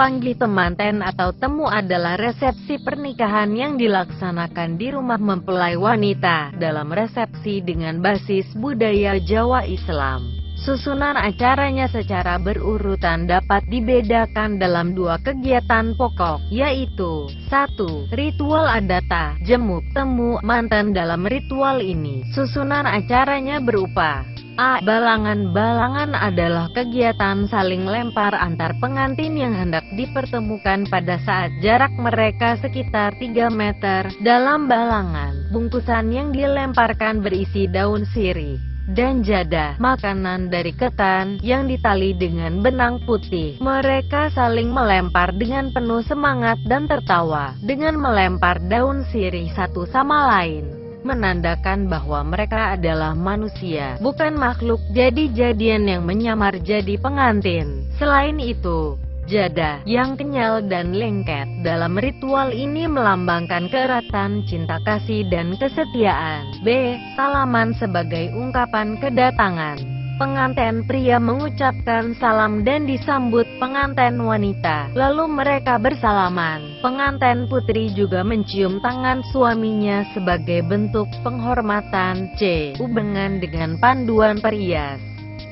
Panggih temanten atau temu adalah resepsi pernikahan yang dilaksanakan di rumah mempelai wanita dalam resepsi dengan basis budaya Jawa Islam. Susunan acaranya secara berurutan dapat dibedakan dalam dua kegiatan pokok, yaitu 1. Ritual adata, jemuk temu manten. Dalam ritual ini, susunan acaranya berupa A. Balangan. Balangan adalah kegiatan saling lempar antar pengantin yang hendak dipertemukan pada saat jarak mereka sekitar 3 meter. Dalam balangan, bungkusan yang dilemparkan berisi daun sirih dan jada, makanan dari ketan yang ditali dengan benang putih. Mereka saling melempar dengan penuh semangat dan tertawa dengan melempar daun sirih satu sama lain, menandakan bahwa mereka adalah manusia, bukan makhluk jadi-jadian yang menyamar jadi pengantin. Selain itu, jada yang kenyal dan lengket dalam ritual ini melambangkan keeratan cinta kasih dan kesetiaan. B. Salaman sebagai ungkapan kedatangan. Pengantin pria mengucapkan salam dan disambut pengantin wanita, lalu mereka bersalaman. Pengantin putri juga mencium tangan suaminya sebagai bentuk penghormatan. C. Ubengan dengan panduan perias.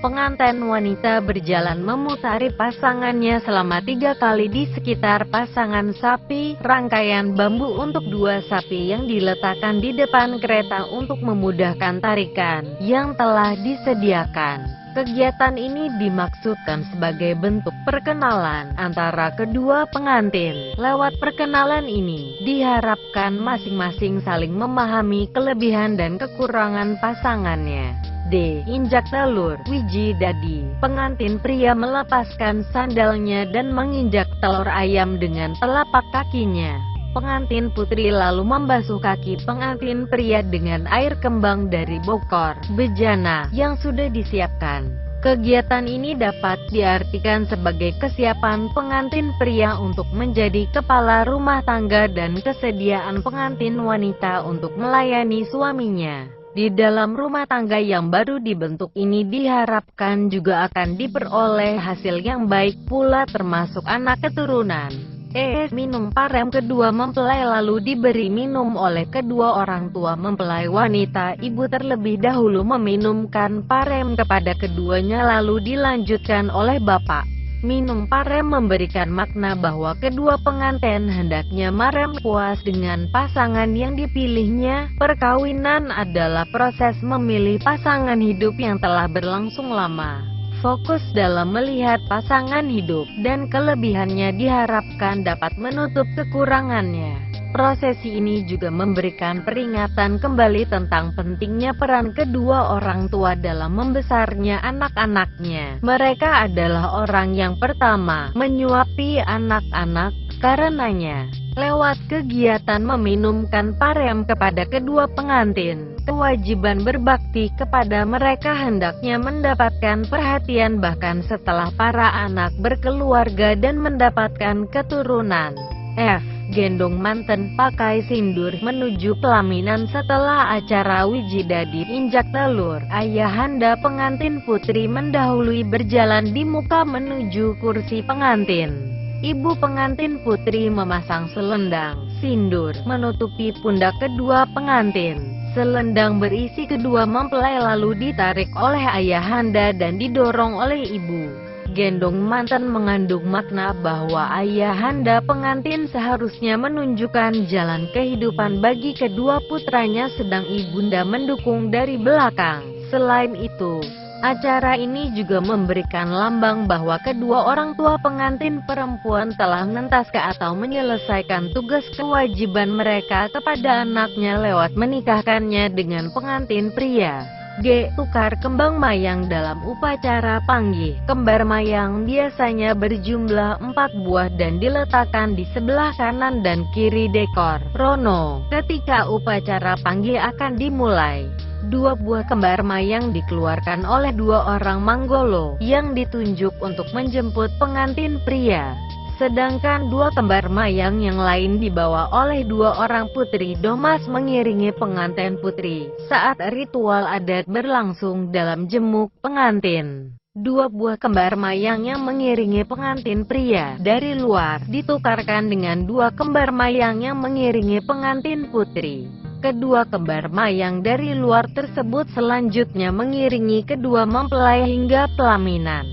Pengantin wanita berjalan memutari pasangannya selama 3 kali di sekitar pasangan sapi. Rangkaian bambu untuk 2 sapi yang diletakkan di depan kereta untuk memudahkan tarikan yang telah disediakan. Kegiatan ini dimaksudkan sebagai bentuk perkenalan antara kedua pengantin. Lewat perkenalan ini, diharapkan masing-masing saling memahami kelebihan dan kekurangan pasangannya. D. Injak telur, wiji dadi. Pengantin pria melepaskan sandalnya dan menginjak telur ayam dengan telapak kakinya. Pengantin putri lalu membasuh kaki pengantin pria dengan air kembang dari bokor bejana yang sudah disiapkan. Kegiatan ini dapat diartikan sebagai kesiapan pengantin pria untuk menjadi kepala rumah tangga dan kesediaan pengantin wanita untuk melayani suaminya. Di dalam rumah tangga yang baru dibentuk ini diharapkan juga akan diperoleh hasil yang baik pula termasuk anak keturunan. E. Minum parem. Kedua mempelai lalu diberi minum oleh kedua orang tua mempelai wanita. Ibu terlebih dahulu meminumkan parem kepada keduanya lalu dilanjutkan oleh bapak. Minum parem memberikan makna bahwa kedua pengantin hendaknya marem puas dengan pasangan yang dipilihnya. Perkawinan adalah proses memilih pasangan hidup yang telah berlangsung lama. Fokus dalam melihat pasangan hidup dan kelebihannya diharapkan dapat menutup kekurangannya. Prosesi ini juga memberikan peringatan kembali tentang pentingnya peran kedua orang tua dalam membesarnya anak-anaknya. Mereka adalah orang yang pertama menyuapi anak-anak. Karenanya, lewat kegiatan meminumkan parem kepada kedua pengantin, kewajiban berbakti kepada mereka hendaknya mendapatkan perhatian bahkan setelah para anak berkeluarga dan mendapatkan keturunan. F. Gendong manten. Pakai sindur menuju pelaminan. Setelah acara wijidadi injak telur, ayahanda pengantin putri mendahului berjalan di muka menuju kursi pengantin. Ibu pengantin putri memasang selendang sindur menutupi pundak kedua pengantin. Selendang berisi kedua mempelai lalu ditarik oleh ayahanda dan didorong oleh ibu. Gendong manten mengandung makna bahwa ayahanda pengantin seharusnya menunjukkan jalan kehidupan bagi kedua putranya sedang ibunda mendukung dari belakang. Selain itu, acara ini juga memberikan lambang bahwa kedua orang tua pengantin perempuan telah menuntaskan atau menyelesaikan tugas kewajiban mereka kepada anaknya lewat menikahkannya dengan pengantin pria. G. Tukar kembang mayang dalam upacara panggih. Kembar mayang biasanya berjumlah 4 buah dan diletakkan di sebelah kanan dan kiri dekor rono. Ketika upacara panggih akan dimulai, 2 buah kembar mayang dikeluarkan oleh 2 orang manggolo yang ditunjuk untuk menjemput pengantin pria. Sedangkan 2 kembar mayang yang lain dibawa oleh 2 orang putri domas mengiringi pengantin putri saat ritual adat berlangsung dalam jemuk pengantin. Dua buah kembar mayang yang mengiringi pengantin pria dari luar ditukarkan dengan dua kembar mayang yang mengiringi pengantin putri. Kedua kembar mayang dari luar tersebut selanjutnya mengiringi kedua mempelai hingga pelaminan.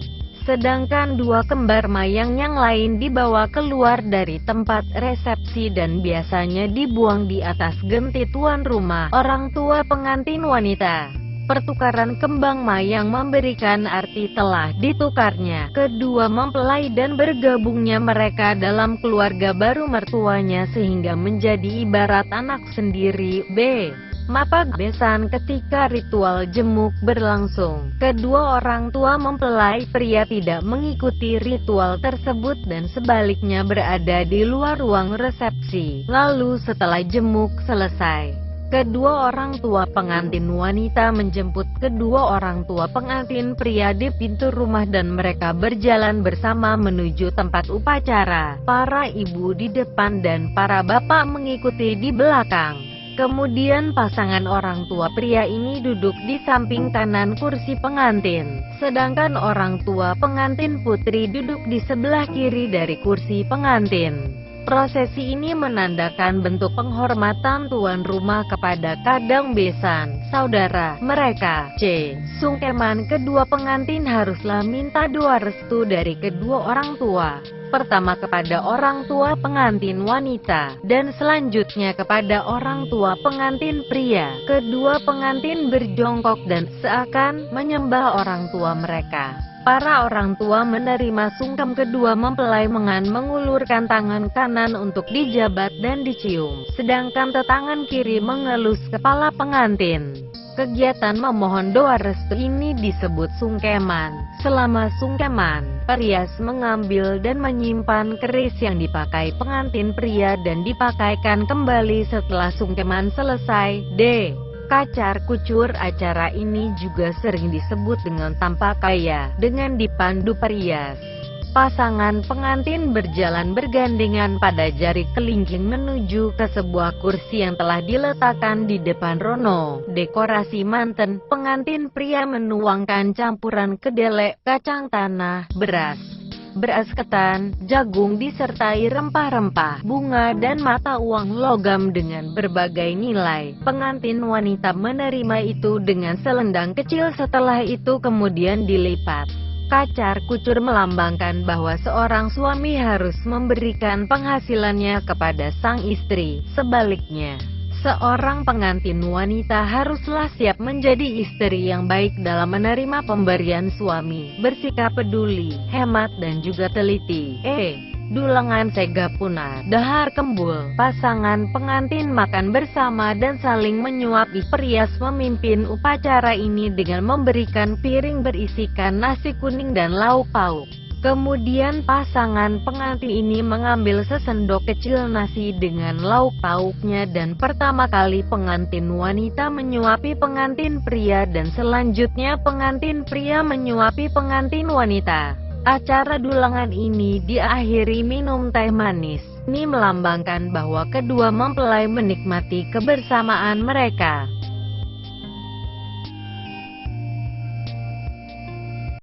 Sedangkan dua kembar mayang yang lain dibawa keluar dari tempat resepsi dan biasanya dibuang di atas genti tuan rumah, orang tua pengantin wanita. Pertukaran kembang mayang memberikan arti telah ditukarnya kedua mempelai dan bergabungnya mereka dalam keluarga baru mertuanya sehingga menjadi ibarat anak sendiri. Mata besan ketika ritual jemuk berlangsung. Kedua orang tua mempelai pria tidak mengikuti ritual tersebut dan sebaliknya berada di luar ruang resepsi. Lalu setelah jemuk selesai, kedua orang tua pengantin wanita menjemput kedua orang tua pengantin pria di pintu rumah dan mereka berjalan bersama menuju tempat upacara. Para ibu di depan dan para bapak mengikuti di belakang. Kemudian pasangan orang tua pria ini duduk di samping kanan kursi pengantin, sedangkan orang tua pengantin putri duduk di sebelah kiri dari kursi pengantin. Prosesi ini menandakan bentuk penghormatan tuan rumah kepada kadang besan, saudara mereka. Sungkeman kedua pengantin haruslah minta doa restu dari kedua orang tua. Pertama kepada orang tua pengantin wanita, dan selanjutnya kepada orang tua pengantin pria. Kedua pengantin berjongkok dan seakan menyembah orang tua mereka. Para orang tua menerima sungkem kedua mempelai mengulurkan tangan kanan untuk dijabat dan dicium, sedangkan tangan kiri mengelus kepala pengantin. Kegiatan memohon doa restu ini disebut sungkeman. Selama sungkeman, perias mengambil dan menyimpan keris yang dipakai pengantin pria dan dipakaikan kembali setelah sungkeman selesai. Kacar kucur. Acara ini juga sering disebut dengan tampak kaya, dengan dipandu perias. Pasangan pengantin berjalan bergandengan pada jari kelingking menuju ke sebuah kursi yang telah diletakkan di depan rono. Dekorasi manten pengantin pria menuangkan campuran kedelai, kacang tanah, beras ketan, jagung disertai rempah-rempah, bunga dan mata uang logam dengan berbagai nilai. Pengantin wanita menerima itu dengan selendang kecil, setelah itu kemudian dilipat. Kacar kucur melambangkan bahwa seorang suami harus memberikan penghasilannya kepada sang istri. Sebaliknya, seorang pengantin wanita haruslah siap menjadi istri yang baik dalam menerima pemberian suami, bersikap peduli, hemat dan juga teliti. Dulangan sega punah, dahar kembul. Pasangan pengantin makan bersama dan saling menyuapi. Perias memimpin upacara ini dengan memberikan piring berisikan nasi kuning dan lauk pauk. Kemudian pasangan pengantin ini mengambil sesendok kecil nasi dengan lauk pauknya dan pertama kali pengantin wanita menyuapi pengantin pria dan selanjutnya pengantin pria menyuapi pengantin wanita. Acara dulangan ini diakhiri minum teh manis. Ini melambangkan bahwa kedua mempelai menikmati kebersamaan mereka.